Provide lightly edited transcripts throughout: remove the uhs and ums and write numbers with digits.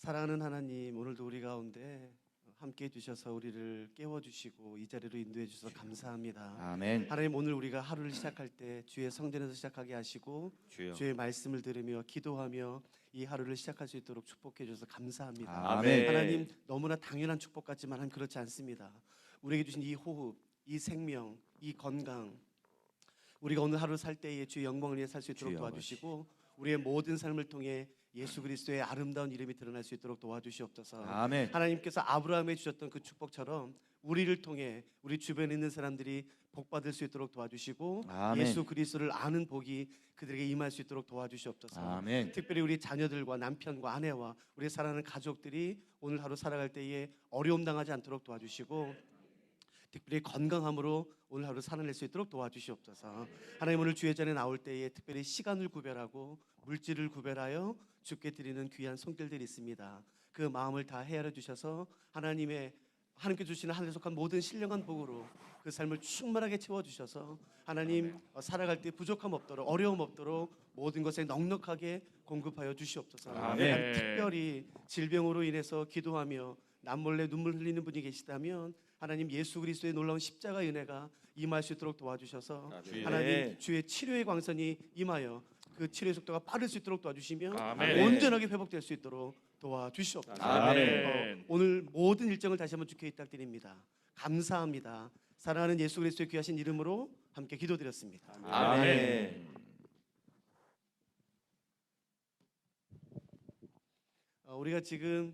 사랑하는 하나님, 오늘도 우리 가운데 함께 해주셔서 우리를 깨워주시고 이 자리로 인도해 주셔서 감사합니다. 아멘. 하나님, 오늘 우리가 하루를 시작할 때 주의 성전에서 시작하게 하시고 주여. 주의 말씀을 들으며 기도하며 이 하루를 시작할 수 있도록 축복해 주셔서 감사합니다. 아멘. 하나님, 너무나 당연한 축복 같지만 하나님 그렇지 않습니다. 우리에게 주신 이 호흡, 이 생명, 이 건강, 우리가 오늘 하루 살 때에 주의 영광을 위해 살 수 있도록 주여 도와주시고 우리의 모든 삶을 통해 예수 그리스도의 아름다운 이름이 드러날 수 있도록 도와주시옵소서. 아멘. 하나님께서 아브라함에 주셨던 그 축복처럼 우리를 통해 우리 주변에 있는 사람들이 복받을 수 있도록 도와주시고 아멘. 예수 그리스도를 아는 복이 그들에게 임할 수 있도록 도와주시옵소서. 아멘. 특별히 우리 자녀들과 남편과 아내와 우리 사랑하는 가족들이 오늘 하루 살아갈 때에 어려움 당하지 않도록 도와주시고 특별히 건강함으로 오늘 하루 살아낼 수 있도록 도와주시옵소서. 하나님, 오늘 주의 전에 나올 때에 특별히 시간을 구별하고 물질을 구별하여 주께 드리는 귀한 손길들이 있습니다. 그 마음을 다 헤아려 주셔서 하나님께 주시는 하늘에 속한 모든 신령한 복으로 그 삶을 충만하게 채워주셔서 하나님 살아갈 때 부족함 없도록 어려움 없도록 모든 것에 넉넉하게 공급하여 주시옵소서. 아멘. 특별히 질병으로 인해서 기도하며 남몰래 눈물 흘리는 분이 계시다면 하나님 예수 그리스도의 놀라운 십자가의 은혜가 임할 수 있도록 도와주셔서 하나님 주의 치료의 광선이 임하여 그 치료의 속도가 빠를 수 있도록 도와주시며 아멘. 온전하게 회복될 수 있도록 도와주시옵소서. 아멘. 오늘 모든 일정을 다시 한번 주께 부탁드립니다. 감사합니다. 사랑하는 예수 그리스도의 귀하신 이름으로 함께 기도드렸습니다. 아멘. 우리가 지금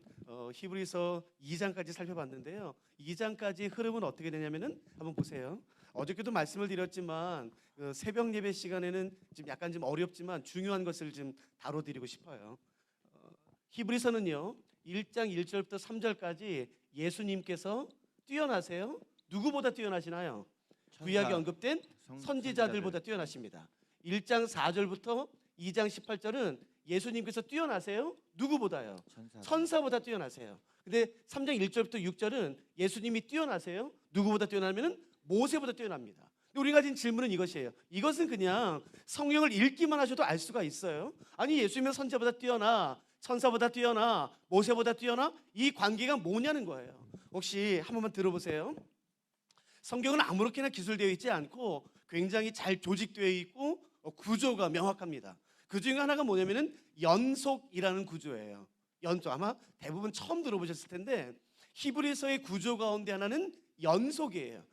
히브리서 2장까지 살펴봤는데요. 2장까지 흐름은 어떻게 되냐면은 한번 보세요. 어저께도 말씀을 드렸지만 새벽 예배 시간에는 지금 약간 좀 어렵지만 중요한 것을 좀 다뤄드리고 싶어요. 히브리서는요 1장 1절부터 3절까지 예수님께서 뛰어나세요. 누구보다 뛰어나시나요? 구약에 언급된 선지자들보다 뛰어나십니다. 1장 4절부터 2장 18절은 예수님께서 뛰어나세요. 누구보다요? 천사보다 뛰어나세요. 근데 3장 1절부터 6절은 예수님이 뛰어나세요. 누구보다 뛰어나면은 모세보다 뛰어납니다. 우리가 가진 질문은 이것이에요. 이것은 그냥 성경을 읽기만 하셔도 알 수가 있어요. 아니, 예수님은 선지자보다 뛰어나, 천사보다 뛰어나, 모세보다 뛰어나, 이 관계가 뭐냐는 거예요. 혹시 한 번만 들어보세요. 성경은 아무렇게나 기술되어 있지 않고 굉장히 잘 조직되어 있고 구조가 명확합니다. 그 중에 하나가 뭐냐면은 연속이라는 구조예요. 연속, 아마 대부분 처음 들어보셨을 텐데 히브리서의 구조 가운데 하나는 연속이에요.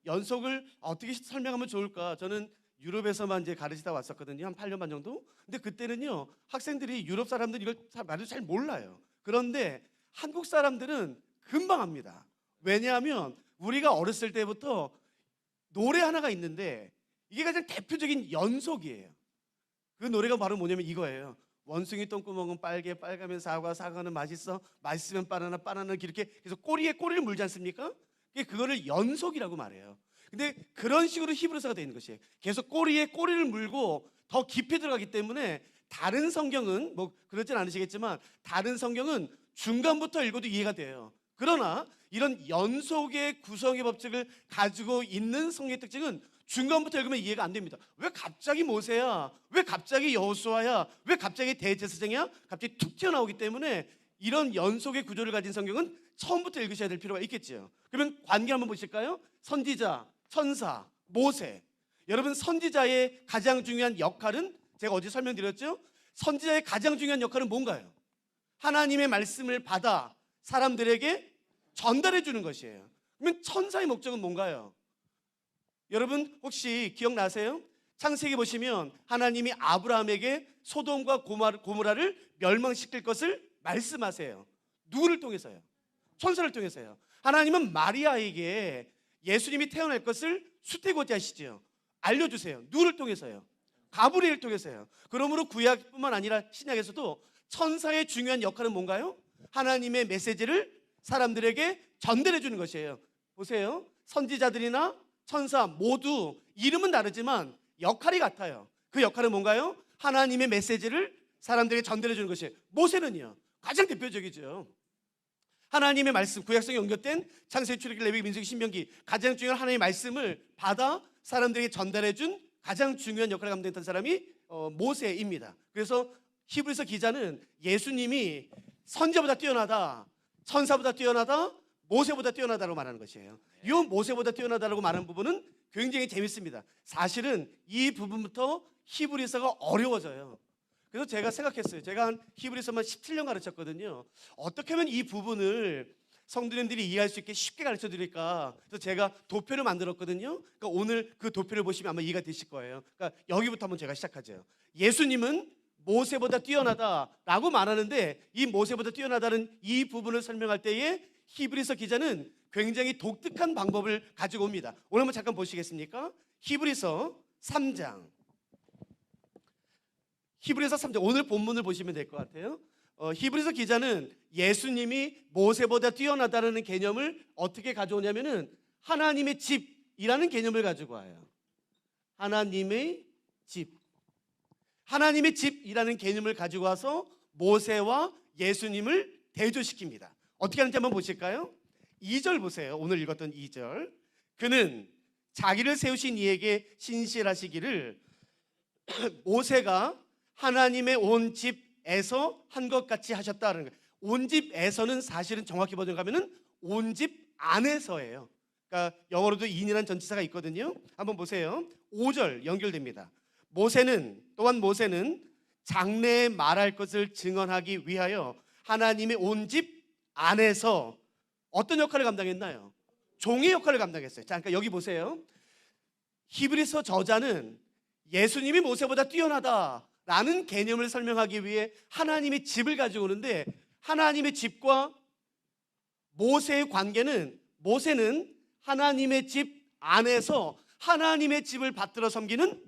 연속을 어떻게 설명하면 좋을까? 저는 유럽에서만 이제 가르치다 왔었거든요. 한 8년 반 정도. 근데 그때는요 학생들이 유럽 사람들이 이걸 말도 잘 몰라요. 그런데 한국 사람들은 금방 합니다. 왜냐하면 우리가 어렸을 때부터 노래 하나가 있는데 이게 가장 대표적인 연속이에요. 그 노래가 바로 뭐냐면 이거예요. 원숭이 똥구멍은 빨개, 빨가면 사과, 사과는 맛있어, 맛있으면 바나나, 바나나는 이렇게 그래서 꼬리에 꼬리를 물지 않습니까? 그거를 연속이라고 말해요. 근데 그런 식으로 히브리서가 되어 있는 것이에요. 계속 꼬리에 꼬리를 물고 더 깊이 들어가기 때문에 다른 성경은 뭐 그렇진 않으시겠지만 다른 성경은 중간부터 읽어도 이해가 돼요. 그러나 이런 연속의 구성의 법칙을 가지고 있는 성경의 특징은 중간부터 읽으면 이해가 안 됩니다. 왜 갑자기 모세야? 왜 갑자기 여호수아야? 왜 갑자기 대제사장이야? 갑자기 툭 튀어나오기 때문에 이런 연속의 구조를 가진 성경은 처음부터 읽으셔야 될 필요가 있겠죠. 그러면 관계 한번 보실까요? 선지자, 천사, 모세. 여러분, 선지자의 가장 중요한 역할은 제가 어제 설명드렸죠? 선지자의 가장 중요한 역할은 뭔가요? 하나님의 말씀을 받아 사람들에게 전달해 주는 것이에요. 그러면 천사의 목적은 뭔가요? 여러분 혹시 기억나세요? 창세기 보시면 하나님이 아브라함에게 소돔과 고모라를 멸망시킬 것을 말씀하세요. 누구를 통해서요? 천사를 통해서요. 하나님은 마리아에게 예수님이 태어날 것을 수태고지 하시죠. 알려주세요. 누구를 통해서요? 가브리엘을 통해서요. 그러므로 구약뿐만 아니라 신약에서도 천사의 중요한 역할은 뭔가요? 하나님의 메시지를 사람들에게 전달해 주는 것이에요. 보세요. 선지자들이나 천사 모두 이름은 다르지만 역할이 같아요. 그 역할은 뭔가요? 하나님의 메시지를 사람들에게 전달해 주는 것이에요. 모세는요 가장 대표적이죠. 하나님의 말씀, 구약성에 옮겼된 창세기, 출애굽기, 레위기, 민수기, 신명기 가장 중요한 하나님의 말씀을 받아 사람들에게 전달해 준 가장 중요한 역할을 감당했던 사람이 모세입니다. 그래서 히브리서 기자는 예수님이 선지자보다 뛰어나다, 천사보다 뛰어나다, 모세보다 뛰어나다라고 말하는 것이에요. 이 모세보다 뛰어나다라고 말하는 부분은 굉장히 재밌습니다. 사실은 이 부분부터 히브리서가 어려워져요. 그래서 제가 생각했어요. 제가 한 히브리서만 17년 가르쳤거든요. 어떻게 하면 이 부분을 성도님들이 이해할 수 있게 쉽게 가르쳐 드릴까? 그래서 제가 도표를 만들었거든요. 그러니까 오늘 그 도표를 보시면 아마 이해가 되실 거예요. 그러니까 여기부터 한번 제가 시작하죠. 예수님은 모세보다 뛰어나다라고 말하는데, 이 모세보다 뛰어나다는 이 부분을 설명할 때에 히브리서 기자는 굉장히 독특한 방법을 가지고 옵니다. 오늘 한번 잠깐 보시겠습니까? 히브리서 3장. 히브리서 3장, 오늘 본문을 보시면 될 것 같아요. 히브리서 기자는 예수님이 모세보다 뛰어나다는 개념을 어떻게 가져오냐면은 하나님의 집이라는 개념을 가지고 와요. 하나님의 집. 하나님의 집이라는 개념을 가지고 와서 모세와 예수님을 대조시킵니다. 어떻게 하는지 한번 보실까요? 2절 보세요. 오늘 읽었던 2절. 그는 자기를 세우신 이에게 신실하시기를 모세가 하나님의 온 집에서 한 것 같이 하셨다는 거예요. 온 집에서는 사실은 정확히 번역하면은 온 집 안에서예요. 그러니까 영어로도 in이라는 전치사가 있거든요. 한번 보세요. 5절 연결됩니다. 또한 모세는 장래에 말할 것을 증언하기 위하여 하나님의 온 집 안에서 어떤 역할을 감당했나요? 종의 역할을 감당했어요. 자, 그러니까 여기 보세요. 히브리서 저자는 예수님이 모세보다 뛰어나다라는 개념을 설명하기 위해 하나님의 집을 가지고 오는데, 하나님의 집과 모세의 관계는, 모세는 하나님의 집 안에서 하나님의 집을 받들어 섬기는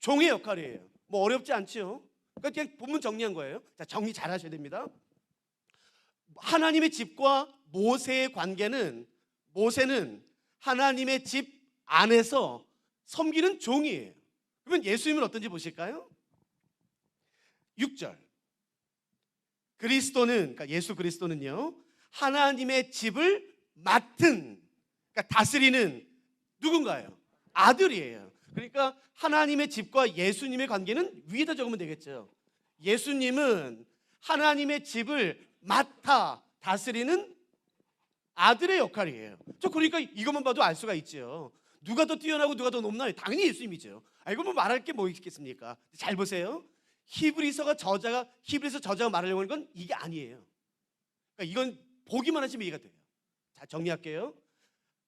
종의 역할이에요. 뭐 어렵지 않죠? 그러니까 그냥 본문 정리한 거예요. 자, 정리 잘 하셔야 됩니다. 하나님의 집과 모세의 관계는, 모세는 하나님의 집 안에서 섬기는 종이에요. 그러면 예수님은 어떤지 보실까요? 6절. 그리스도는, 그러니까 예수 그리스도는요, 하나님의 집을 맡은, 그러니까 다스리는 누군가요? 아들이에요. 그러니까 하나님의 집과 예수님의 관계는 위에다 적으면 되겠죠. 예수님은 하나님의 집을 맡아 다스리는 아들의 역할이에요. 그러니까 이것만 봐도 알 수가 있죠. 누가 더 뛰어나고 누가 더 높나요? 당연히 예수님이죠. 이거 뭐 말할 게 뭐 있겠습니까? 잘 보세요. 히브리서 저자가 말하려고 하는 건 이게 아니에요. 그러니까 이건 보기만 하시면 이해가 돼요. 자, 정리할게요.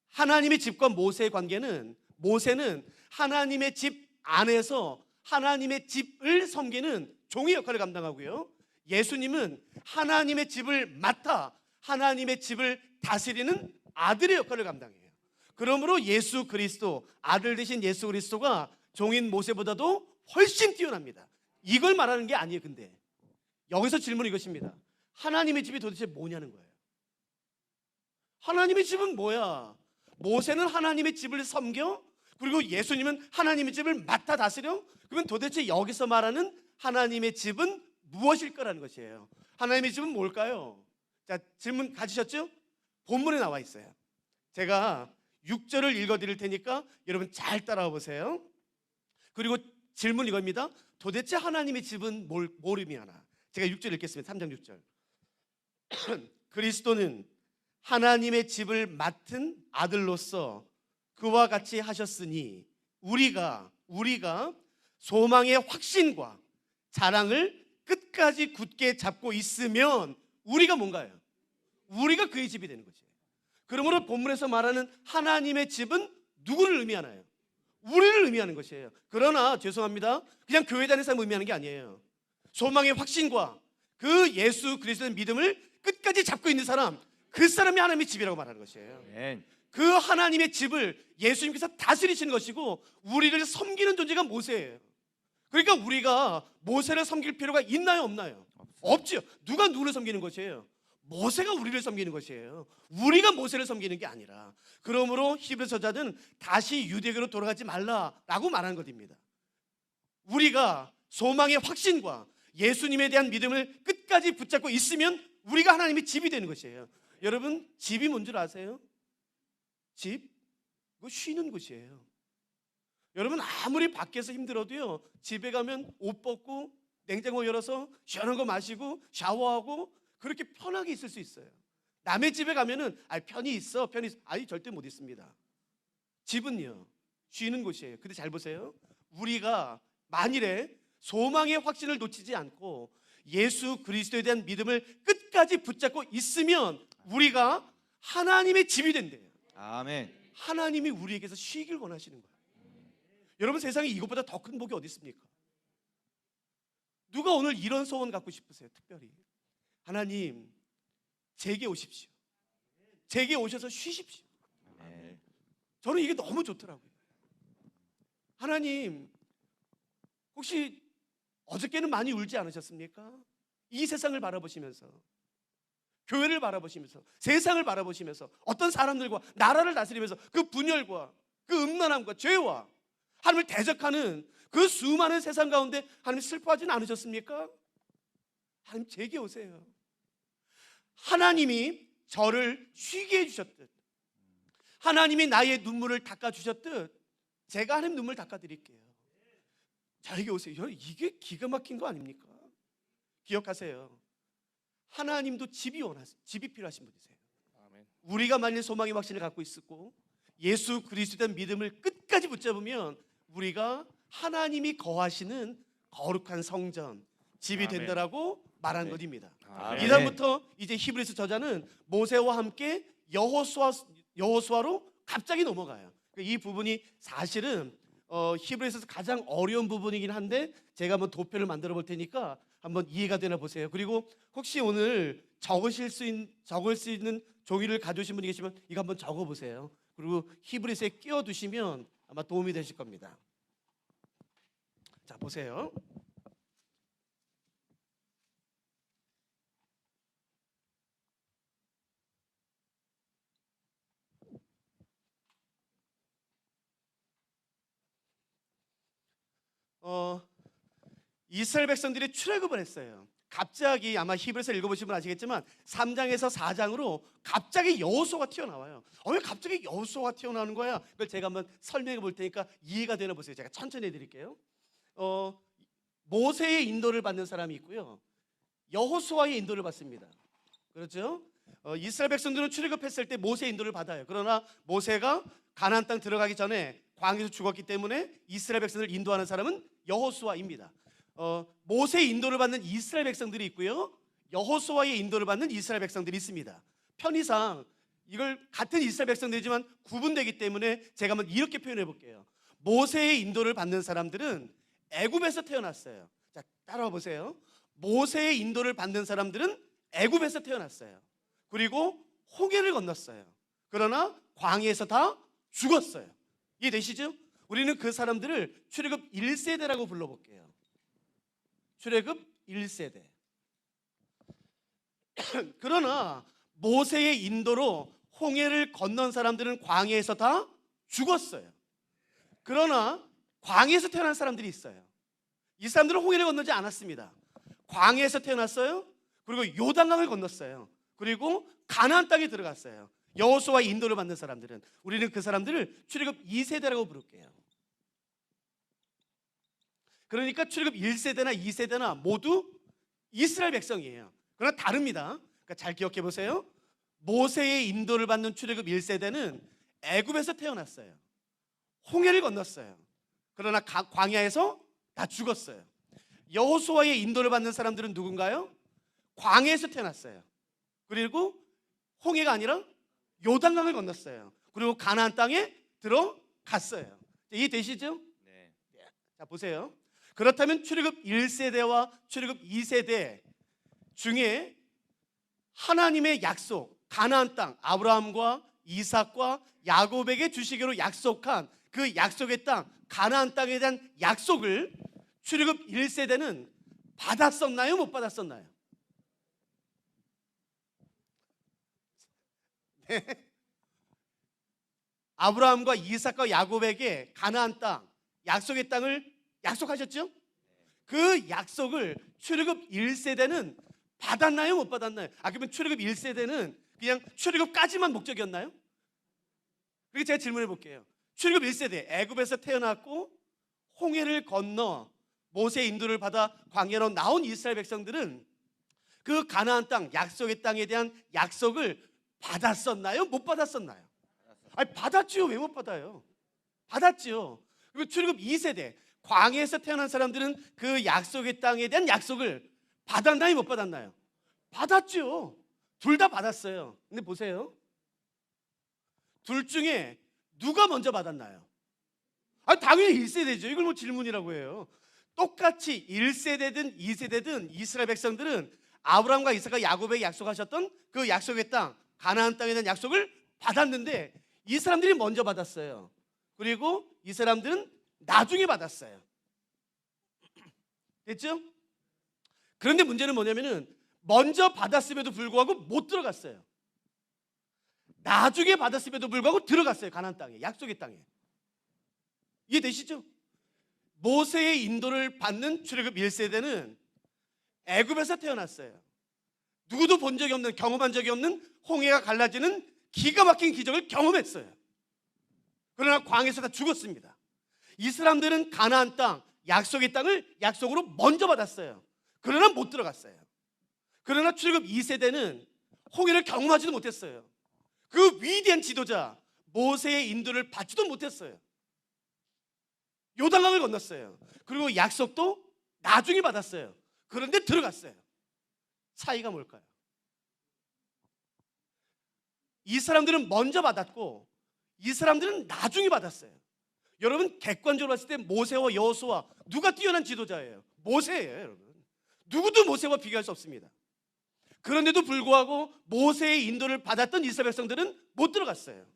하나님의 집과 모세의 관계는, 모세는 하나님의 집 안에서 하나님의 집을 섬기는 종의 역할을 감당하고요, 예수님은 하나님의 집을 맡아 하나님의 집을 다스리는 아들의 역할을 감당해요. 그러므로 예수 그리스도, 아들 되신 예수 그리스도가 종인 모세보다도 훨씬 뛰어납니다. 이걸 말하는 게 아니에요. 근데 여기서 질문은 이것입니다. 하나님의 집이 도대체 뭐냐는 거예요. 하나님의 집은 뭐야? 모세는 하나님의 집을 섬겨, 그리고 예수님은 하나님의 집을 맡아 다스려? 그러면 도대체 여기서 말하는 하나님의 집은 무엇일 거라는 것이에요. 하나님의 집은 뭘까요? 자, 질문 가지셨죠? 본문에 나와 있어요. 제가 6절을 읽어드릴 테니까 여러분 잘 따라와 보세요. 그리고 질문 이겁니다. 도대체 하나님의 집은 뭘 의미하나? 제가 6절 읽겠습니다. 3장 6절. 그리스도는 하나님의 집을 맡은 아들로서 그와 같이 하셨으니 우리가 소망의 확신과 자랑을 끝까지 굳게 잡고 있으면 우리가 뭔가요? 우리가 그의 집이 되는 거죠. 그러므로 본문에서 말하는 하나님의 집은 누구를 의미하나요? 우리를 의미하는 것이에요. 그러나 죄송합니다, 그냥 교회 다니는 사람 의미하는 게 아니에요. 소망의 확신과 그 예수 그리스도의 믿음을 끝까지 잡고 있는 사람, 그 사람이 하나님의 집이라고 말하는 것이에요. 아멘. 그 하나님의 집을 예수님께서 다스리시는 것이고 우리를 섬기는 존재가 모세예요. 그러니까 우리가 모세를 섬길 필요가 있나요, 없나요? 없죠. 누가 누구를 섬기는 것이에요? 모세가 우리를 섬기는 것이에요. 우리가 모세를 섬기는 게 아니라. 그러므로 히브리서 저자는 다시 유대교로 돌아가지 말라라고 말하는 것입니다. 우리가 소망의 확신과 예수님에 대한 믿음을 끝까지 붙잡고 있으면 우리가 하나님의 집이 되는 것이에요. 여러분, 집이 뭔 줄 아세요? 집? 그거 쉬는 곳이에요. 여러분, 아무리 밖에서 힘들어도요, 집에 가면 옷 벗고 냉장고 열어서 시원한 거 마시고 샤워하고 그렇게 편하게 있을 수 있어요. 남의 집에 가면은 편히 있어, 편히 있어. 아니, 절대 못 있습니다. 집은요, 쉬는 곳이에요. 근데 잘 보세요. 우리가 만일에 소망의 확신을 놓치지 않고 예수 그리스도에 대한 믿음을 끝까지 붙잡고 있으면 우리가 하나님의 집이 된대요. 아멘. 하나님이 우리에게서 쉬길 원하시는 거예요. 여러분, 세상에 이것보다 더 큰 복이 어디 있습니까? 누가 오늘 이런 소원 갖고 싶으세요? 특별히 하나님, 제게 오십시오. 제게 오셔서 쉬십시오. 아멘. 저는 이게 너무 좋더라고요. 하나님, 혹시 어저께는 많이 울지 않으셨습니까? 이 세상을 바라보시면서, 교회를 바라보시면서, 세상을 바라보시면서, 어떤 사람들과 나라를 다스리면서 그 분열과 그 음란함과 죄와 하나님을 대적하는 그 수많은 세상 가운데 하나님 슬퍼하지는 않으셨습니까? 하나님, 제게 오세요. 하나님이 저를 쉬게 해주셨듯, 하나님이 나의 눈물을 닦아주셨듯 제가 하나님 눈물 닦아드릴게요. 저에게 오세요. 이게 기가 막힌 거 아닙니까? 기억하세요. 하나님도 집이 필요하신 분이세요. 아멘. 우리가 만일 소망의 확신을 갖고 있고 예수 그리스도에 대한 믿음을 끝까지 붙잡으면 우리가 하나님이 거하시는 거룩한 성전, 집이 아멘. 된다라고 말한 아멘. 것입니다. 아멘. 이다음부터 이제 히브리서 저자는 모세와 함께 여호수아로 갑자기 넘어가요. 이 부분이 사실은 히브리서에서 가장 어려운 부분이긴 한데 제가 한번 도표를 만들어 볼 테니까 한번 이해가 되나 보세요. 그리고 혹시 오늘 적을 수 있는 종이를 가져오신 분이 계시면 이거 한번 적어 보세요. 그리고 히브리서에 끼워 두시면 아마 도움이 되실 겁니다. 자, 보세요. 이스라엘 백성들이 출애굽을 했어요. 갑자기 아마 히브리서 읽어보시면 아시겠지만 3장에서 4장으로 갑자기 여호수아가 튀어나와요. 왜 갑자기 여호수아가 튀어나오는 거야? 그걸 제가 한번 설명해 볼 테니까 이해가 되나 보세요. 제가 천천히 해드릴게요. 모세의 인도를 받는 사람이 있고요, 여호수아의 인도를 받습니다. 그렇죠? 이스라엘 백성들은 출애굽했을 때 모세의 인도를 받아요. 그러나 모세가 가나안 땅 들어가기 전에 광야에서 죽었기 때문에 이스라엘 백성들을 인도하는 사람은 여호수아입니다. 모세의 인도를 받는 이스라엘 백성들이 있고요, 여호수아의 인도를 받는 이스라엘 백성들이 있습니다. 편의상 이걸 같은 이스라엘 백성들이지만 구분되기 때문에 제가 한번 이렇게 표현해 볼게요. 모세의 인도를 받는 사람들은 애굽에서 태어났어요. 자, 따라와 보세요. 모세의 인도를 받는 사람들은 애굽에서 태어났어요. 그리고 홍해를 건넜어요. 그러나 광야에서 다 죽었어요. 이해되시죠? 우리는 그 사람들을 출애굽 1세대라고 불러볼게요. 출애굽 1세대. 그러나 모세의 인도로 홍해를 건넌 사람들은 광야에서 다 죽었어요. 그러나 광야에서 태어난 사람들이 있어요. 이 사람들은 홍해를 건너지 않았습니다. 광야에서 태어났어요. 그리고 요단강을 건넜어요. 그리고 가나안 땅에 들어갔어요. 여호수아의 인도를 받는 사람들은, 우리는 그 사람들을 출애굽 2세대라고 부를게요. 그러니까 출애굽 1세대나 2세대나 모두 이스라엘 백성이에요. 그러나 다릅니다. 그러니까 잘 기억해 보세요. 모세의 인도를 받는 출애굽 1세대는 애굽에서 태어났어요. 홍해를 건넜어요. 그러나 광야에서 다 죽었어요. 여호수아의 인도를 받는 사람들은 누군가요? 광야에서 태어났어요. 그리고 홍해가 아니라 요단강을 건넜어요. 그리고 가나안 땅에 들어갔어요. 이해되시죠? 네. 자, 보세요. 그렇다면 출애굽 1세대와 출애굽 2세대 중에 하나님의 약속, 가나안 땅, 아브라함과 이삭과 야곱에게 주시기로 약속한 그 약속의 땅, 가나안 땅에 대한 약속을 출애굽 1세대는 받았었나요? 못 받았었나요? 네. 아브라함과 이삭과 야곱에게 가나안 땅, 약속의 땅을 약속하셨죠? 그 약속을 출애굽 1세대는 받았나요? 못 받았나요? 그러면 출애굽 1세대는 그냥 출애굽까지만 목적이었나요? 그렇게 제가 질문해 볼게요. 출애굽 1세대, 애굽에서 태어났고 홍해를 건너 모세의 인도를 받아 광야로 나온 이스라엘 백성들은 그 가나안 땅, 약속의 땅에 대한 약속을 받았었나요? 못 받았었나요? 아니, 받았지요. 왜 못 받아요? 받았지요. 그리고 출애굽 2세대 광야에서 태어난 사람들은 그 약속의 땅에 대한 약속을 받았나요? 못 받았나요? 받았죠. 둘 다 받았어요. 근데 보세요. 둘 중에 누가 먼저 받았나요? 당연히 1세대죠. 이걸 뭐 질문이라고 해요. 똑같이 1세대든 2세대든 이스라엘 백성들은 아브라함과 이삭과 야곱에게 약속하셨던 그 약속의 땅, 가나안 땅에 대한 약속을 받았는데 이 사람들이 먼저 받았어요. 그리고 이 사람들은 나중에 받았어요. 됐죠? 그런데 문제는 뭐냐면은 먼저 받았음에도 불구하고 못 들어갔어요. 나중에 받았음에도 불구하고 들어갔어요. 가나안 땅에, 약속의 땅에. 이해되시죠? 모세의 인도를 받는 출애굽 1세대는 애굽에서 태어났어요. 누구도 본 적이 없는, 경험한 적이 없는 홍해가 갈라지는 기가 막힌 기적을 경험했어요. 그러나 광야에서 다 죽었습니다. 이 사람들은 가나안 땅, 약속의 땅을 약속으로 먼저 받았어요. 그러나 못 들어갔어요. 그러나 출애굽 2세대는 홍해를 경험하지도 못했어요. 그 위대한 지도자 모세의 인도를 받지도 못했어요. 요단강을 건넜어요. 그리고 약속도 나중에 받았어요. 그런데 들어갔어요. 차이가 뭘까요? 이 사람들은 먼저 받았고 이 사람들은 나중에 받았어요. 여러분, 객관적으로 봤을 때 모세와 여호수아 누가 뛰어난 지도자예요? 모세예요, 여러분. 누구도 모세와 비교할 수 없습니다. 그런데도 불구하고 모세의 인도를 받았던 이스라엘 백성들은 못 들어갔어요.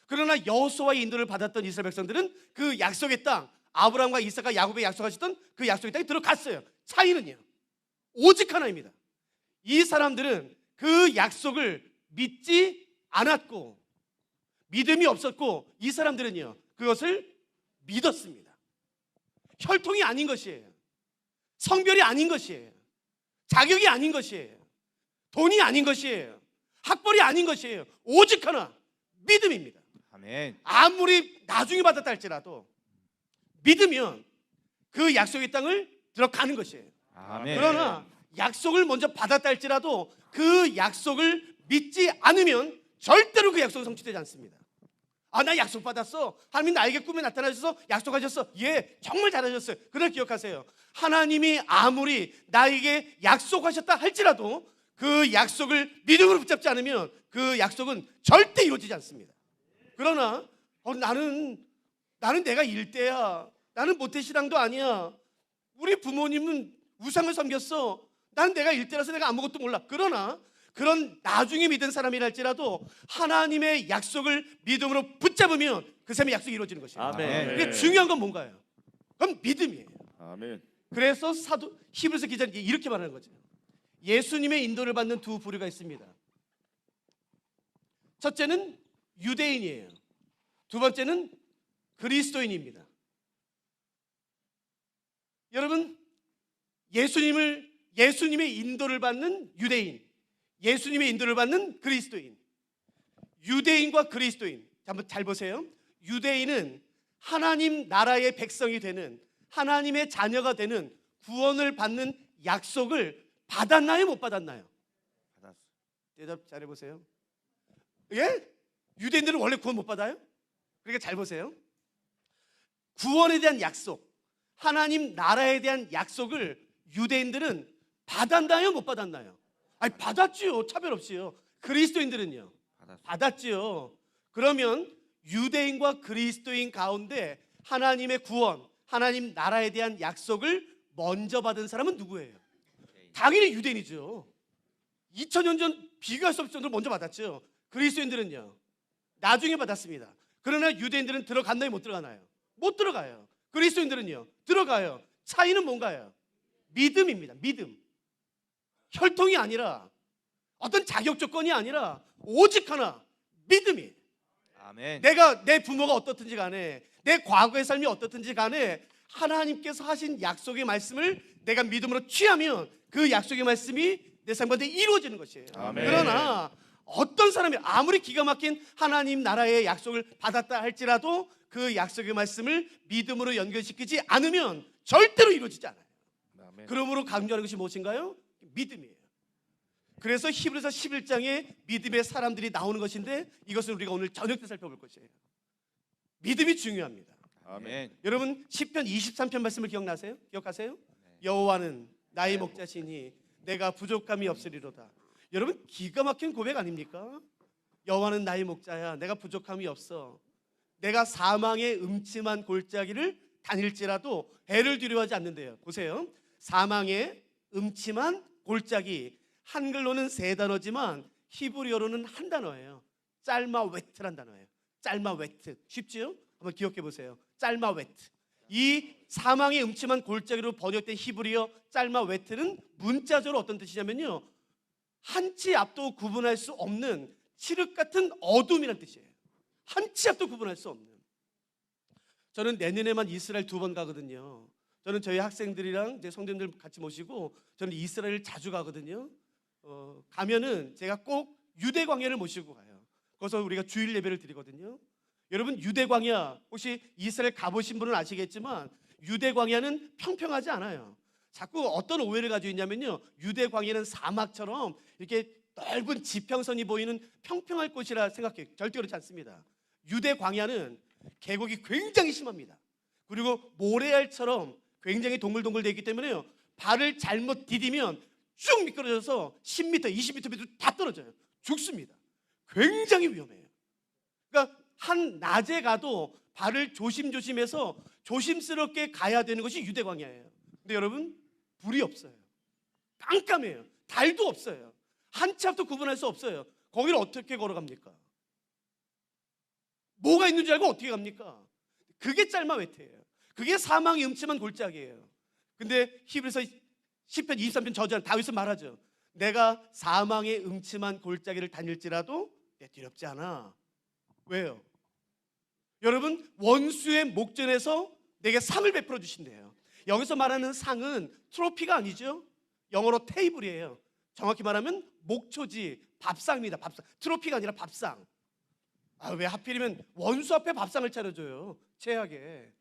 그러나 여호수아의 인도를 받았던 이스라엘 백성들은 그 약속의 땅, 아브라함과 이삭과 야곱에 약속하셨던 그 약속의 땅에 들어갔어요. 차이는요, 오직 하나입니다. 이 사람들은 그 약속을 믿지 않았고 믿음이 없었고, 이 사람들은요 그것을 믿었습니다. 혈통이 아닌 것이에요. 성별이 아닌 것이에요. 자격이 아닌 것이에요. 돈이 아닌 것이에요. 학벌이 아닌 것이에요. 오직 하나, 믿음입니다. 아멘. 아무리 나중에 받았다 할지라도 믿으면 그 약속의 땅을 들어가는 것이에요. 아멘. 그러나 약속을 먼저 받았다 할지라도 그 약속을 믿지 않으면 절대로 그 약속은 성취되지 않습니다. 나 약속 받았어. 하나님 나에게 꿈에 나타나셔서 약속하셨어. 예, 정말 잘하셨어요. 그걸 기억하세요. 하나님이 아무리 나에게 약속하셨다 할지라도 그 약속을 믿음으로 붙잡지 않으면 그 약속은 절대 이루어지지 않습니다. 그러나 나는 내가 일대야. 나는 모태신앙도 아니야. 우리 부모님은 우상을 섬겼어. 나는 내가 일대라서 내가 아무것도 몰라. 그러나 그런 나중에 믿은 사람이랄지라도 하나님의 약속을 믿음으로 붙잡으면 그 사람의 약속이 이루어지는 것이에요. 아멘. 근데 중요한 건 뭔가요? 그건 믿음이에요. 아멘. 그래서 사도 히브리서 기자는 이렇게 말하는 거죠. 예수님의 인도를 받는 두 부류가 있습니다. 첫째는 유대인이에요. 두 번째는 그리스도인입니다. 여러분, 예수님의 인도를 받는 유대인, 예수님의 인도를 받는 그리스도인. 유대인과 그리스도인, 한번 잘 보세요. 유대인은 하나님 나라의 백성이 되는, 하나님의 자녀가 되는, 구원을 받는 약속을 받았나요? 못 받았나요? 받았어. 대답 잘 해보세요. 예? 유대인들은 원래 구원 못 받아요? 그러니까 잘 보세요. 구원에 대한 약속, 하나님 나라에 대한 약속을 유대인들은 받았나요? 못 받았나요? 아니, 받았지요. 차별 없이요. 그리스도인들은요? 받았지요. 그러면 유대인과 그리스도인 가운데 하나님의 구원, 하나님 나라에 대한 약속을 먼저 받은 사람은 누구예요? 당연히 유대인이죠. 2000년 전 비교할 수 없을 정도로 먼저 받았죠. 그리스도인들은요, 나중에 받았습니다. 그러나 유대인들은 들어갔나요? 못 들어가나요? 못 들어가요. 그리스도인들은요, 들어가요. 차이는 뭔가요? 믿음입니다. 믿음. 혈통이 아니라, 어떤 자격 조건이 아니라 오직 하나, 믿음이. 아멘. 내 부모가 어떻든지 간에, 내 과거의 삶이 어떻든지 간에 하나님께서 하신 약속의 말씀을 내가 믿음으로 취하면 그 약속의 말씀이 내 삶 가운데 이루어지는 것이에요. 아멘. 그러나 어떤 사람이 아무리 기가 막힌 하나님 나라의 약속을 받았다 할지라도 그 약속의 말씀을 믿음으로 연결시키지 않으면 절대로 이루어지지 않아요. 그러므로 강조하는 것이 무엇인가요? 믿음이에요. 그래서 히브리서 11장에 믿음의 사람들이 나오는 것인데 이것을 우리가 오늘 저녁 때 살펴볼 것이에요. 믿음이 중요합니다. 아멘. 여러분 시편 23편 말씀을 기억나세요? 기억하세요? 여호와는 나의 목자시니 내가 부족함이 없으리로다. 여러분 기가 막힌 고백 아닙니까? 여호와는 나의 목자야. 내가 부족함이 없어. 내가 사망의 음침한 골짜기를 다닐지라도 해를 두려워하지 않는데요. 보세요. 사망의 음침한 골짜기. 한글로는 세 단어지만 히브리어로는 한 단어예요. 짤마웨트란 단어예요. 짤마웨트. 쉽지요? 한번 기억해 보세요. 짤마웨트. 이 사망의 음침한 골짜기로 번역된 히브리어 짤마웨트는 문자적으로 어떤 뜻이냐면요, 한치 앞도 구분할 수 없는 칠흑 같은 어둠이란 뜻이에요. 한치 앞도 구분할 수 없는. 저는 내년에만 이스라엘 2번 가거든요. 저는 저희 학생들이랑 제 성도님들 같이 모시고 저는 이스라엘 자주 가거든요. 가면은 제가 꼭 유대 광야를 모시고 가요. 거기서 우리가 주일 예배를 드리거든요. 여러분 유대 광야 혹시 이스라엘 가보신 분은 아시겠지만 유대 광야는 평평하지 않아요. 자꾸 어떤 오해를 가지고 있냐면요, 유대 광야는 사막처럼 이렇게 넓은 지평선이 보이는 평평할 곳이라 생각해요. 절대 그렇지 않습니다. 유대 광야는 계곡이 굉장히 심합니다. 그리고 모래알처럼 굉장히 동글동글 되어 있기 때문에요, 발을 잘못 디디면 쭉 미끄러져서 10m, 20m 밑으로 다 떨어져요. 죽습니다. 굉장히 위험해요. 그러니까 한 낮에 가도 발을 조심조심해서 조심스럽게 가야 되는 것이 유대 광야예요. 근데 여러분 불이 없어요. 깜깜해요. 달도 없어요. 한치 앞도 구분할 수 없어요. 거기를 어떻게 걸어갑니까? 뭐가 있는 줄 알고 어떻게 갑니까? 그게 짤마웨트예요. 그게 사망이 음침한 골짜기예요. 근데 히브리서 시편 23편 저자는 다윗은 말하죠. 내가 사망의 음침한 골짜기를 다닐지라도 내 두렵지 않아. 왜요? 여러분 원수의 목전에서 내게 상을 베풀어 주신대요. 여기서 말하는 상은 트로피가 아니죠. 영어로 테이블이에요. 정확히 말하면 목초지, 밥상입니다. 밥상. 트로피가 아니라 밥상. 왜 하필이면 원수 앞에 밥상을 차려줘요? 최악에.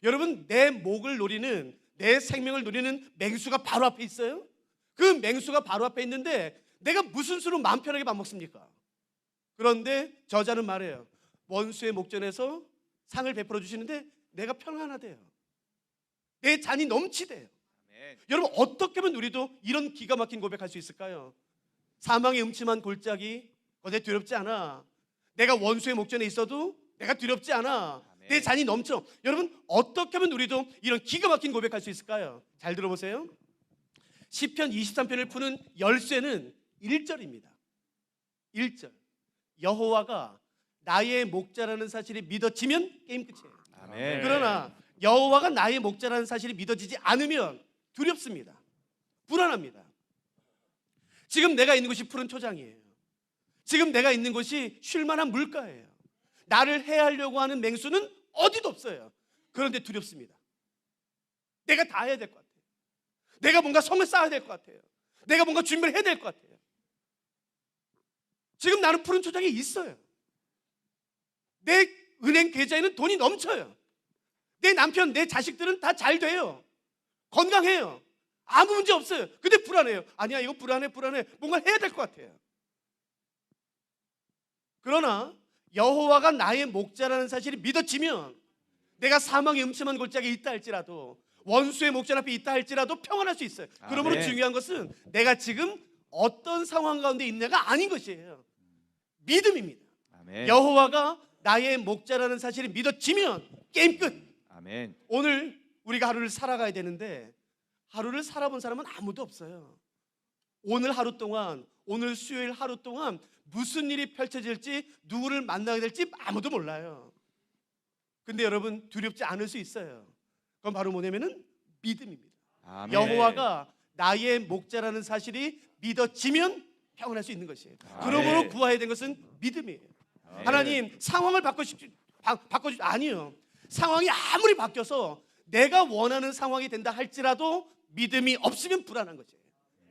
여러분 내 목을 노리는, 내 생명을 노리는 맹수가 바로 앞에 있어요. 그 맹수가 바로 앞에 있는데 내가 무슨 수로 마음 편하게 밥 먹습니까? 그런데 저자는 말해요. 원수의 목전에서 상을 베풀어 주시는데 내가 평안하대요. 내 잔이 넘치대요. 아멘. 여러분 어떻게 하면 우리도 이런 기가 막힌 고백할 수 있을까요? 사망의 음침한 골짜기 거기에 두렵지 않아. 내가 원수의 목전에 있어도 내가 두렵지 않아. 아멘. 내 잔이 넘쳐. 여러분 어떻게 하면 우리도 이런 기가 막힌 고백할 수 있을까요? 잘 들어보세요. 시편 23편을 푸는 열쇠는 1절입니다. 1절. 여호와가 나의 목자라는 사실이 믿어지면 게임 끝이에요. 아멘. 그러나 여호와가 나의 목자라는 사실이 믿어지지 않으면 두렵습니다. 불안합니다. 지금 내가 있는 곳이 푸른 초장이에요. 지금 내가 있는 곳이 쉴만한 물가예요. 나를 해하려고 하는 맹수는 어디도 없어요. 그런데 두렵습니다. 내가 다 해야 될 것 같아요. 내가 뭔가 성을 쌓아야 될 것 같아요. 내가 뭔가 준비를 해야 될 것 같아요. 지금 나는 푸른 초장에 있어요. 내 은행 계좌에는 돈이 넘쳐요. 내 남편, 내 자식들은 다 잘 돼요. 건강해요. 아무 문제 없어요. 근데 불안해요. 아니야, 이거 불안해. 뭔가 해야 될 것 같아요. 그러나 여호와가 나의 목자라는 사실이 믿어지면 내가 사망의 음침한 골짜기에 있다 할지라도, 원수의 목전 앞에 있다 할지라도 평안할 수 있어요. 그러므로 아멘. 중요한 것은 내가 지금 어떤 상황 가운데 있냐가 아닌 것이에요. 믿음입니다. 아멘. 여호와가 나의 목자라는 사실이 믿어지면 게임 끝. 아멘. 오늘 우리가 하루를 살아가야 되는데 하루를 살아본 사람은 아무도 없어요. 오늘 하루 동안, 오늘 수요일 하루 동안 무슨 일이 펼쳐질지, 누구를 만나게 될지 아무도 몰라요. 근데 여러분 두렵지 않을 수 있어요. 그건 바로 뭐냐면은 믿음입니다. 아멘. 여호와가 나의 목자라는 사실이 믿어지면 평안할 수 있는 것이에요. 아멘. 그러므로 구해야 되는 것은 믿음이에요. 아멘. 하나님 상황을 바꿔주십시오. 아니요. 상황이 아무리 바뀌어서 내가 원하는 상황이 된다 할지라도 믿음이 없으면 불안한 것이에요.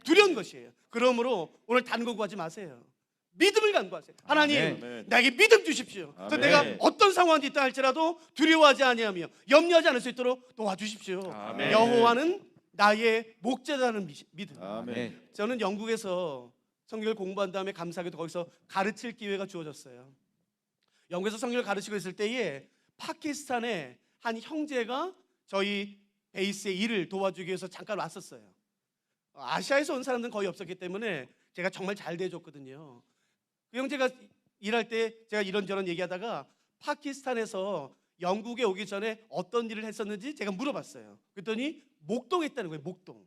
두려운 것이에요. 그러므로 오늘 다른 거 구하지 마세요. 믿음을 간구하세요. 하나님 아멘. 나에게 믿음 주십시오. 그래서 아멘. 내가 어떤 상황이 있다 할지라도 두려워하지 아니하며 염려하지 않을 수 있도록 도와주십시오. 아멘. 여호와는 나의 목자라는 믿음. 아멘. 저는 영국에서 성경을 공부한 다음에 감사하게도 거기서 가르칠 기회가 주어졌어요. 영국에서 성경을 가르치고 있을 때에 파키스탄의 한 형제가 저희 베이스의 일을 도와주기 위해서 잠깐 왔었어요. 아시아에서 온 사람들은 거의 없었기 때문에 제가 정말 잘 대해줬거든요. 그 형제가 일할 때 제가 이런저런 얘기하다가 파키스탄에서 영국에 오기 전에 어떤 일을 했었는지 제가 물어봤어요. 그랬더니 목동했다는 거예요. 목동.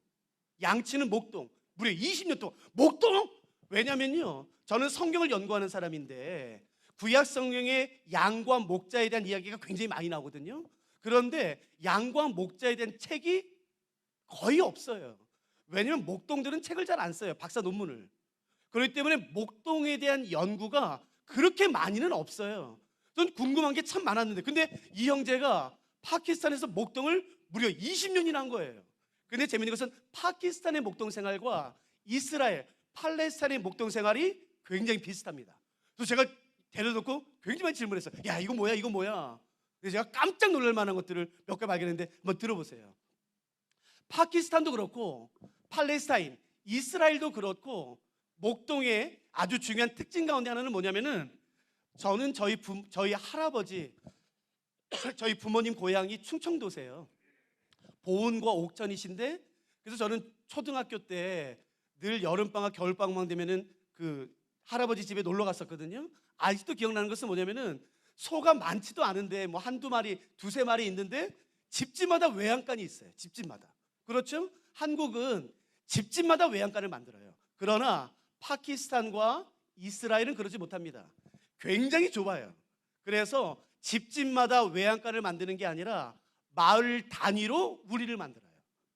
양치는 목동. 무려 20년 동안 목동? 왜냐면요, 저는 성경을 연구하는 사람인데 구약 성경에 양과 목자에 대한 이야기가 굉장히 많이 나오거든요. 그런데 양과 목자에 대한 책이 거의 없어요. 왜냐면 목동들은 책을 잘 안 써요. 박사 논문을. 그렇기 때문에 목동에 대한 연구가 그렇게 많이는 없어요. 전 궁금한 게 참 많았는데, 근데 이 형제가 파키스탄에서 목동을 무려 20년이나 한 거예요. 근데 재밌는 것은 파키스탄의 목동 생활과 이스라엘, 팔레스타인의 목동 생활이 굉장히 비슷합니다. 그래서 제가 데려놓고 굉장히 많이 질문했어요. 야, 이거 뭐야, 이거 뭐야. 그래서 제가 깜짝 놀랄 만한 것들을 몇 개 발견했는데 한번 들어보세요. 파키스탄도 그렇고 팔레스타인, 이스라엘도 그렇고 목동의 아주 중요한 특징 가운데 하나는 뭐냐면은, 저는 저희 할아버지, 저희 부모님 고향이 충청도세요. 보은과 옥천이신데, 그래서 저는 초등학교 때 늘 여름방학, 겨울방학 되면은 그 할아버지 집에 놀러 갔었거든요. 아직도 기억나는 것은 뭐냐면은 소가 많지도 않은데 뭐 한두 마리, 두세 마리 있는데 집집마다 외양간이 있어요. 집집마다. 그렇죠? 한국은 집집마다 외양간을 만들어요. 그러나 파키스탄과 이스라엘은 그러지 못합니다. 굉장히 좁아요. 그래서 집집마다 외양간을 만드는 게 아니라 마을 단위로 우리를 만들어요.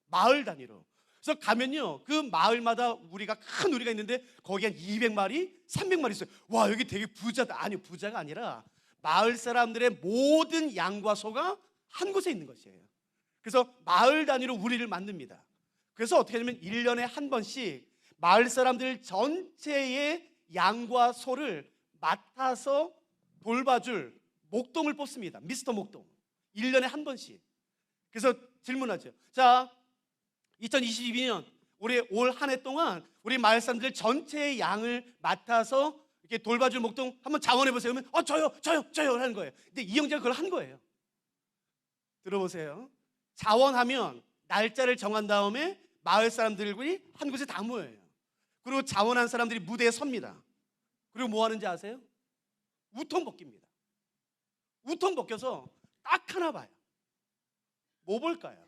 마을 단위로. 그래서 가면요, 그 마을마다 우리가 큰 우리가 있는데 거기 한 200마리, 300마리 있어요. 와, 여기 되게 부자다. 아니요, 부자가 아니라 마을 사람들의 모든 양과 소가 한 곳에 있는 것이에요. 그래서 마을 단위로 우리를 만듭니다. 그래서 어떻게 하냐면 1년에 한 번씩 마을 사람들 전체의 양과 소를 맡아서 돌봐줄 목동을 뽑습니다. 미스터 목동. 1년에 한 번씩. 그래서 질문하죠. 자, 2022년 우리 올 한 해 동안 우리 마을 사람들 전체의 양을 맡아서 이렇게 돌봐줄 목동 한번 자원해 보세요. 그러면 저요 하는 거예요. 근데 이 형제가 그걸 한 거예요. 들어보세요. 자원하면 날짜를 정한 다음에 마을 사람들이 한 곳에 다 모여요. 그리고 자원한 사람들이 무대에 섭니다. 그리고 뭐 하는지 아세요? 우통 벗깁니다. 우통 벗겨서 딱 하나 봐요. 뭐 볼까요?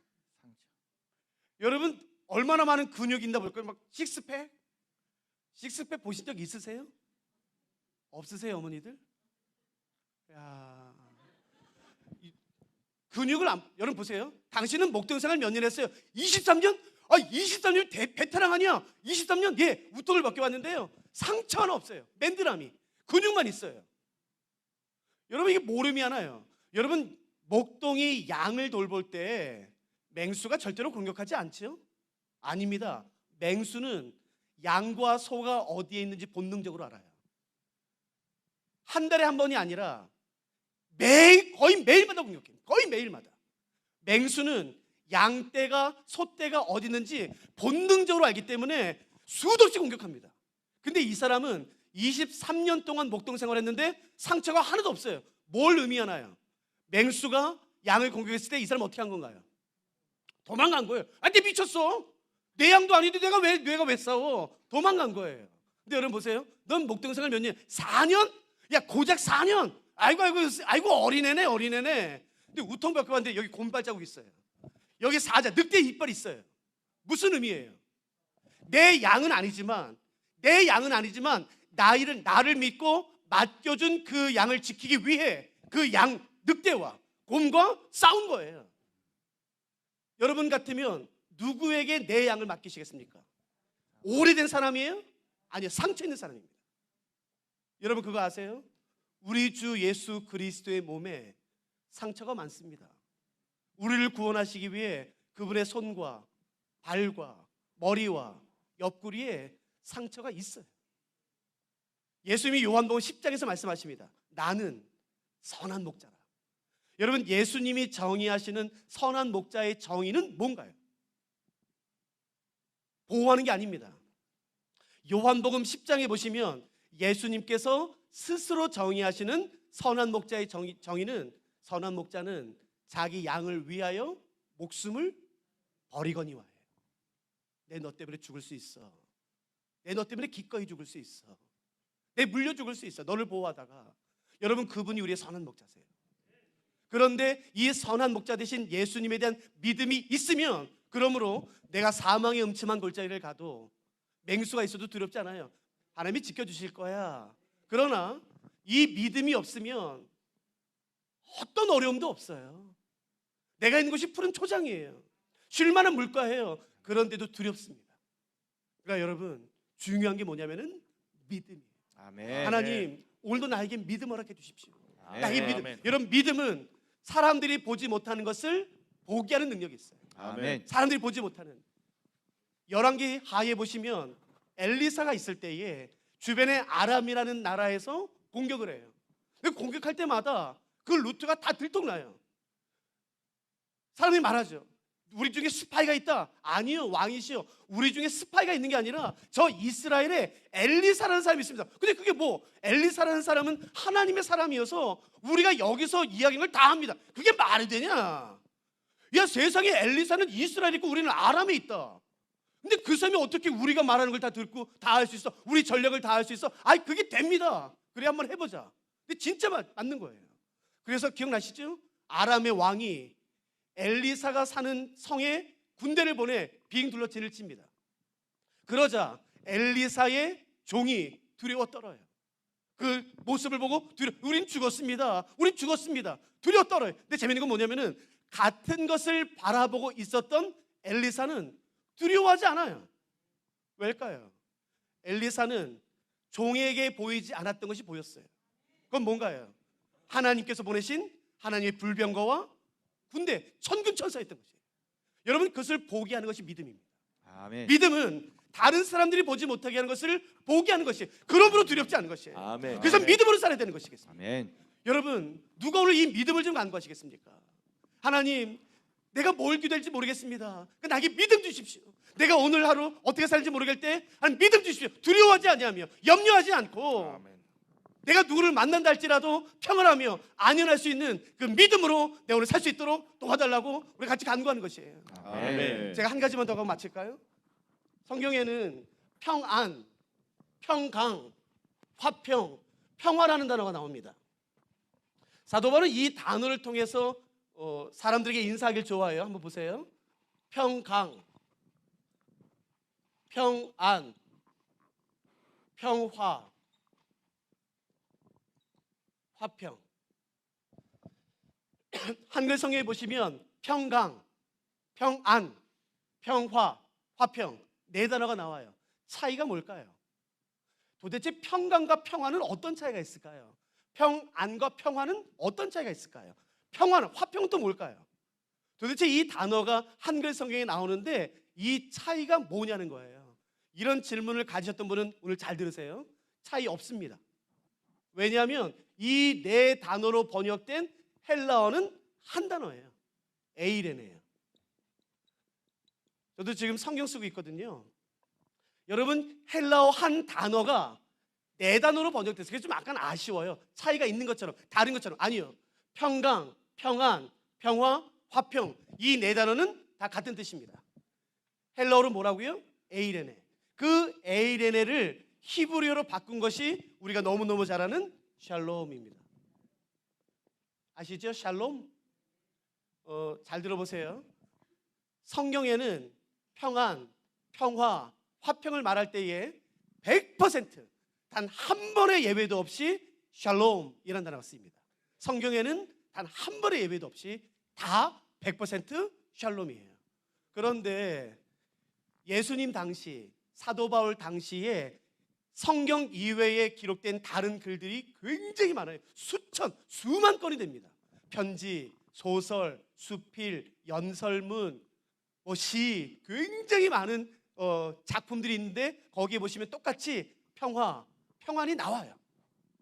여러분 얼마나 많은 근육이 있나 볼까요? 막 식스팩? 식스팩 보신 적 있으세요? 없으세요, 어머니들? 야, 근육을 여러분 보세요. 당신은 목동 생활 몇 년 했어요? 23년? 23년 베테랑 아니야? 23년? 예, 우통을 벗겨봤는데요, 상처 하나 없어요. 맨드라미, 근육만 있어요. 여러분 이게 모름이 하나요. 여러분 목동이 양을 돌볼 때 맹수가 절대로 공격하지 않죠? 아닙니다. 맹수는 양과 소가 어디에 있는지 본능적으로 알아요. 한 달에 한 번이 아니라 거의 매일마다 공격해요. 거의 매일마다. 맹수는 양떼가 소떼가 어디 있는지 본능적으로 알기 때문에 수도 없이 공격합니다. 근데 이 사람은 23년 동안 목동 생활했는데 상처가 하나도 없어요. 뭘 의미하나요? 맹수가 양을 공격했을 때 이 사람 어떻게 한 건가요? 도망간 거예요. 내 미쳤어. 내 양도 아닌데 내가 왜 싸워? 도망간 거예요. 근데 여러분 보세요. 넌 목동 생활 몇 년? 4년? 야, 고작 4년. 아이고 어린애네. 근데 우통 벗겨봤는데 여기 곰발 자국 있어요. 여기 사자, 늑대 이빨 있어요. 무슨 의미예요? 내 양은 아니지만 나를 믿고 맡겨준 그 양을 지키기 위해 그 양 늑대와 곰과 싸운 거예요. 여러분 같으면 누구에게 내 양을 맡기시겠습니까? 오래된 사람이에요? 아니요, 상처 있는 사람입니다. 여러분 그거 아세요? 우리 주 예수 그리스도의 몸에 상처가 많습니다. 우리를 구원하시기 위해 그분의 손과 발과 머리와 옆구리에 상처가 있어요. 예수님이 요한복음 10장에서 말씀하십니다. 나는 선한 목자라. 여러분 예수님이 정의하시는 선한 목자의 정의는 뭔가요? 보호하는 게 아닙니다. 요한복음 10장에 보시면 예수님께서 스스로 정의하시는 선한 목자의 정의는, 선한 목자는 자기 양을 위하여 목숨을 버리거니와예요. 내 너 때문에 죽을 수 있어. 내 너 때문에 기꺼이 죽을 수 있어. 내 물려 죽을 수 있어. 너를 보호하다가. 여러분, 그분이 우리의 선한 목자세요. 그런데 이 선한 목자 대신 예수님에 대한 믿음이 있으면, 그러므로 내가 사망의 음침한 골짜기를 가도 맹수가 있어도 두렵지 않아요. 하나님이 지켜주실 거야. 그러나 이 믿음이 없으면 어떤 어려움도 없어요. 내가 있는 곳이 푸른 초장이에요. 쉴 만한 물가예요. 그런데도 두렵습니다. 그러니까 여러분, 중요한 게 뭐냐면은 믿음이에요. 아멘. 하나님, 오늘도 나에게 믿음 허락해 주십시오. 아멘. 나에게 믿음. 아멘. 여러분, 믿음은 사람들이 보지 못하는 것을 보게 하는 능력이 있어요. 아멘. 사람들이 보지 못하는. 열왕기 하에 보시면 엘리사가 있을 때에 주변에 아람이라는 나라에서 공격을 해요. 공격할 때마다 그 루트가 다 들통나요. 사람이 말하죠. 우리 중에 스파이가 있다. 아니요, 왕이시여. 우리 중에 스파이가 있는 게 아니라 저 이스라엘에 엘리사라는 사람이 있습니다. 근데 그게 뭐, 엘리사라는 사람은 하나님의 사람이어서 우리가 여기서 이야기하는 걸 다 합니다. 그게 말이 되냐? 야, 세상에 엘리사는 이스라엘에 있고 우리는 아람에 있다. 근데 그 사람이 어떻게 우리가 말하는 걸 다 듣고 다 할 수 있어? 우리 전략을 다 할 수 있어? 아이, 그게 됩니다. 그래, 한번 해보자. 근데 진짜 맞는 거예요. 그래서 기억나시죠? 아람의 왕이 엘리사가 사는 성에 군대를 보내 빙 둘러 진을 칩니다. 그러자 엘리사의 종이 두려워 떨어요. 그 모습을 보고 우린 죽었습니다. 우린 죽었습니다. 두려워 떨어요. 근데 재밌는 건 뭐냐면은 같은 것을 바라보고 있었던 엘리사는 두려워하지 않아요. 왜일까요? 엘리사는 종에게 보이지 않았던 것이 보였어요. 그건 뭔가요? 하나님께서 보내신 하나님의 불병거와 군대, 천군천사였던 것이에요. 여러분, 그것을 보게 하는 것이 믿음입니다. 아멘. 믿음은 다른 사람들이 보지 못하게 하는 것을 보게 하는 것이에요. 그러므로 두렵지 않은 것이에요. 아멘. 그래서 아멘. 믿음으로 살아야 되는 것이겠습니다. 아멘. 여러분, 누가 오늘 이 믿음을 좀 간구하시겠습니까? 하나님, 내가 뭘 기도할지 모르겠습니다. 나에게 믿음 주십시오. 내가 오늘 하루 어떻게 살지 모르겠을 때 하나님 믿음 주십시오. 두려워하지 아니하며 염려하지 않고 아멘. 내가 누구를 만난다 할지라도 평안하며 안연할 수 있는 그 믿음으로 내가 오늘 살 수 있도록 도와달라고 우리 같이 간구하는 것이에요. 아멘. 제가 한 가지만 더 하고 마칠까요? 성경에는 평안, 평강, 화평, 평화라는 단어가 나옵니다. 사도 바울은 이 단어를 통해서 사람들에게 인사하길 좋아해요. 한번 보세요. 평강, 평안, 평화, 화평. 한글 성경에 보시면 평강, 평안, 평화, 화평 네 단어가 나와요. 차이가 뭘까요? 도대체 평강과 평화는 어떤 차이가 있을까요? 평안과 평화는 어떤 차이가 있을까요? 평화는, 화평은 또 뭘까요? 도대체 이 단어가 한글 성경에 나오는데 이 차이가 뭐냐는 거예요. 이런 질문을 가지셨던 분은 오늘 잘 들으세요. 차이 없습니다. 왜냐하면 이 네 단어로 번역된 헬라어는 한 단어예요. 에이레네예요. 저도 지금 성경 쓰고 있거든요. 여러분, 헬라어 한 단어가 네 단어로 번역돼서 그게 좀 약간 아쉬워요. 차이가 있는 것처럼, 다른 것처럼. 아니요. 평강, 평안, 평화, 화평 이 네 단어는 다 같은 뜻입니다. 헬라어로 뭐라고요? 에이레네. 그 에이레네를 히브리어로 바꾼 것이 우리가 너무너무 잘 아는 샬롬입니다. 아시죠? 샬롬? 잘 들어보세요. 성경에는 평안, 평화, 화평을 말할 때에 100% 단 한 번의 예외도 없이 샬롬이라는 단어가 쓰입니다. 성경에는 단 한 번의 예외도 없이 다 100% 샬롬이에요. 그런데 예수님 당시, 사도 바울 당시에 성경 이외에 기록된 다른 글들이 굉장히 많아요. 수천, 수만 건이 됩니다. 편지, 소설, 수필, 연설문, 시, 굉장히 많은 작품들이 있는데 거기에 보시면 똑같이 평화, 평안이 나와요.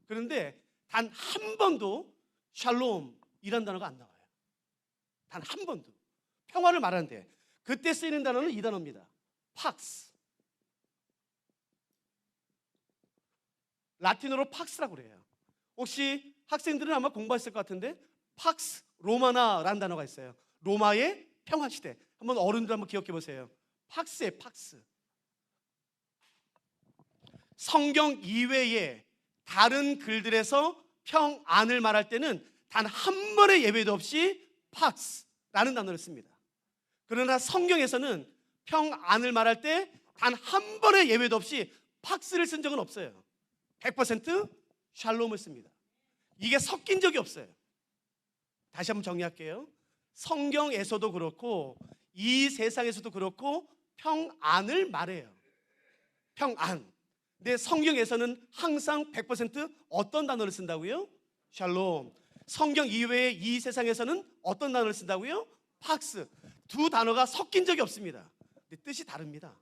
그런데 단 한 번도 샬롬이라는 단어가 안 나와요. 단 한 번도. 평화를 말하는데 그때 쓰이는 단어는 이 단어입니다. 팍스. 라틴어로 팍스라고 그래요. 혹시 학생들은 아마 공부했을 것 같은데 팍스 로마나라는 단어가 있어요. 로마의 평화시대. 한번 어른들 한번 기억해 보세요. 팍스의 팍스. 성경 이외에 다른 글들에서 평안을 말할 때는 단 한 번의 예외도 없이 팍스라는 단어를 씁니다. 그러나 성경에서는 평안을 말할 때 단 한 번의 예외도 없이 팍스를 쓴 적은 없어요. 100% 샬롬을 씁니다. 이게 섞인 적이 없어요. 다시 한번 정리할게요. 성경에서도 그렇고 이 세상에서도 그렇고 평안을 말해요. 평안. 근데 성경에서는 항상 100% 어떤 단어를 쓴다고요? 샬롬. 성경 이외에 이 세상에서는 어떤 단어를 쓴다고요? 팍스. 두 단어가 섞인 적이 없습니다. 근데 뜻이 다릅니다.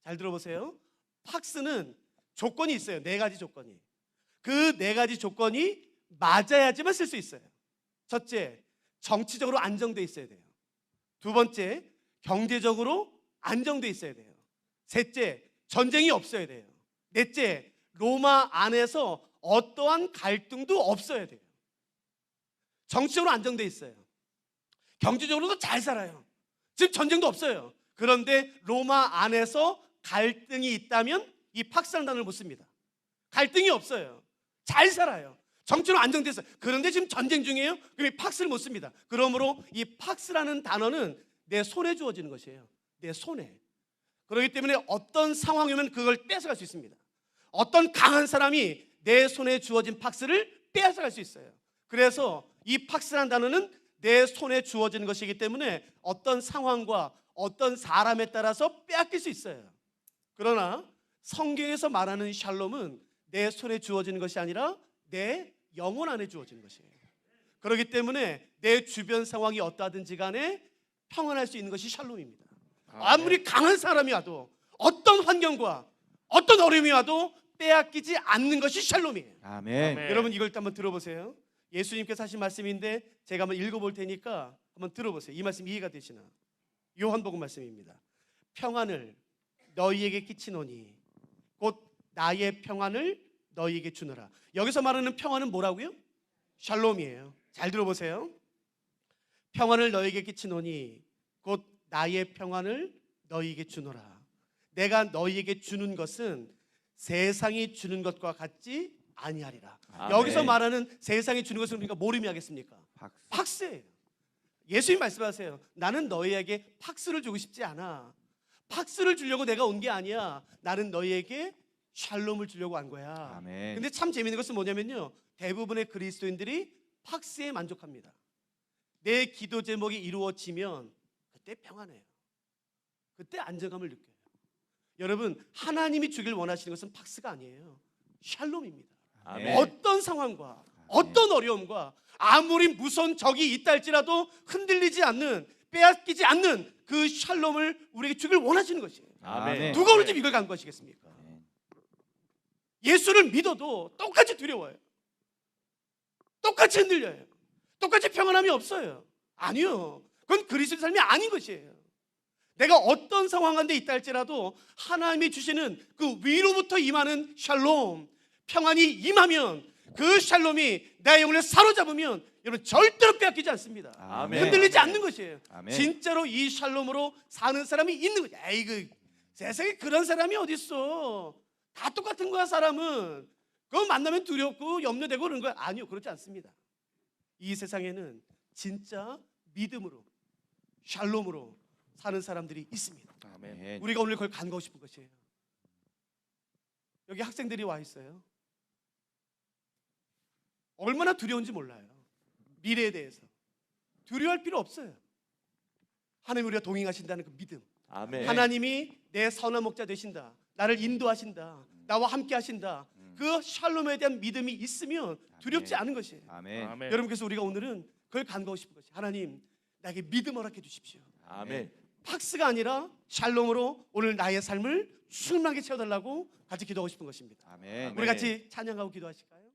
잘 들어보세요. 팍스는 조건이 있어요. 4가지 조건이. 그 4가지 조건이 맞아야지만 쓸 수 있어요. 첫째, 정치적으로 안정돼 있어야 돼요. 두 번째, 경제적으로 안정돼 있어야 돼요. 셋째, 전쟁이 없어야 돼요. 넷째, 로마 안에서 어떠한 갈등도 없어야 돼요. 정치적으로 안정돼 있어요. 경제적으로도 잘 살아요. 지금 전쟁도 없어요. 그런데 로마 안에서 갈등이 있다면 이 팍스라는 단어를 못 씁니다. 갈등이 없어요. 잘 살아요. 정치로 안정돼 있어요. 그런데 지금 전쟁 중이에요. 그럼 이 팍스를 못 씁니다. 그러므로 이 팍스라는 단어는 내 손에 주어지는 것이에요. 내 손에. 그렇기 때문에 어떤 상황이면 그걸 뺏어갈 수 있습니다. 어떤 강한 사람이 내 손에 주어진 팍스를 뺏어갈 수 있어요. 그래서 이 팍스라는 단어는 내 손에 주어지는 것이기 때문에 어떤 상황과 어떤 사람에 따라서 빼앗길 수 있어요. 그러나 성경에서 말하는 샬롬은 내 손에 주어지는 것이 아니라 내 영혼 안에 주어지는 것이에요. 그렇기 때문에 내 주변 상황이 어떠하든지 간에 평안할 수 있는 것이 샬롬입니다. 아무리 강한 사람이 와도 어떤 환경과 어떤 어려움이 와도 빼앗기지 않는 것이 샬롬이에요. 아멘. 여러분 이걸 한번 들어보세요. 예수님께서 하신 말씀인데 제가 한번 읽어볼 테니까 한번 들어보세요. 이 말씀 이해가 되시나? 요한복음 말씀입니다. 평안을 너희에게 끼치노니 곧 나의 평안을 너희에게 주노라. 여기서 말하는 평안은 뭐라고요? 샬롬이에요. 잘 들어보세요. 평안을 너희에게 끼치노니 곧 나의 평안을 너희에게 주노라. 내가 너희에게 주는 것은 세상이 주는 것과 같지 아니하리라. 아멘. 여기서 말하는 세상이 주는 것은 우리가 뭘 의미하겠습니까? 팍스예요. 예수님 말씀하세요. 나는 너희에게 팍스를 주고 싶지 않아. 팍스를 주려고 내가 온 게 아니야. 나는 너희에게 샬롬을 주려고 한 거야. 아멘. 근데 참 재미있는 것은 뭐냐면요, 대부분의 그리스도인들이 팍스에 만족합니다. 내 기도 제목이 이루어지면 그때 평안해요. 그때 안정감을 느껴요. 여러분, 하나님이 주길 원하시는 것은 팍스가 아니에요. 샬롬입니다. 아멘. 어떤 상황과 어떤 어려움과 아무리 무서운 적이 있다 할지라도 흔들리지 않는, 빼앗기지 않는 그 샬롬을 우리에게 주길 원하시는 것이에요. 아멘. 누가 오늘 좀 이걸 간구하시겠습니까? 예수를 믿어도 똑같이 두려워요. 똑같이 흔들려요. 똑같이 평안함이 없어요. 아니요. 그건 그리스도의 삶이 아닌 것이에요. 내가 어떤 상황 가운데 있다 할지라도 하나님이 주시는 그 위로부터 임하는 샬롬, 평안이 임하면 그 샬롬이 나의 영혼을 사로잡으면 여러분 절대로 빼앗기지 않습니다. 아멘. 흔들리지 않는 것이에요. 아멘. 진짜로 이 샬롬으로 사는 사람이 있는 거죠. 에이, 그 세상에 그런 사람이 어디 있어? 다 똑같은 거야. 사람은 그거 만나면 두렵고 염려되고 그러는 거야. 아니요, 그렇지 않습니다. 이 세상에는 진짜 믿음으로 샬롬으로 사는 사람들이 있습니다. 아멘. 우리가 오늘 그걸 간구하고 싶은 것이에요. 여기 학생들이 와 있어요. 얼마나 두려운지 몰라요. 미래에 대해서 두려워할 필요 없어요. 하나님 우리가 동행하신다는 그 믿음. 아멘. 하나님이 내 선한 목자 되신다. 나를 인도하신다. 나와 함께 하신다. 그 샬롬에 대한 믿음이 있으면 두렵지 않은 것이에요. 아멘. 아멘. 여러분, 그래서 우리가 오늘은 그걸 간구하고 싶은 것이에요. 하나님, 나에게 믿음 허락해 주십시오. 아멘. 팍스가 아니라 샬롬으로 오늘 나의 삶을 충만하게 채워달라고 같이 기도하고 싶은 것입니다. 아멘. 우리 같이 찬양하고 기도하실까요?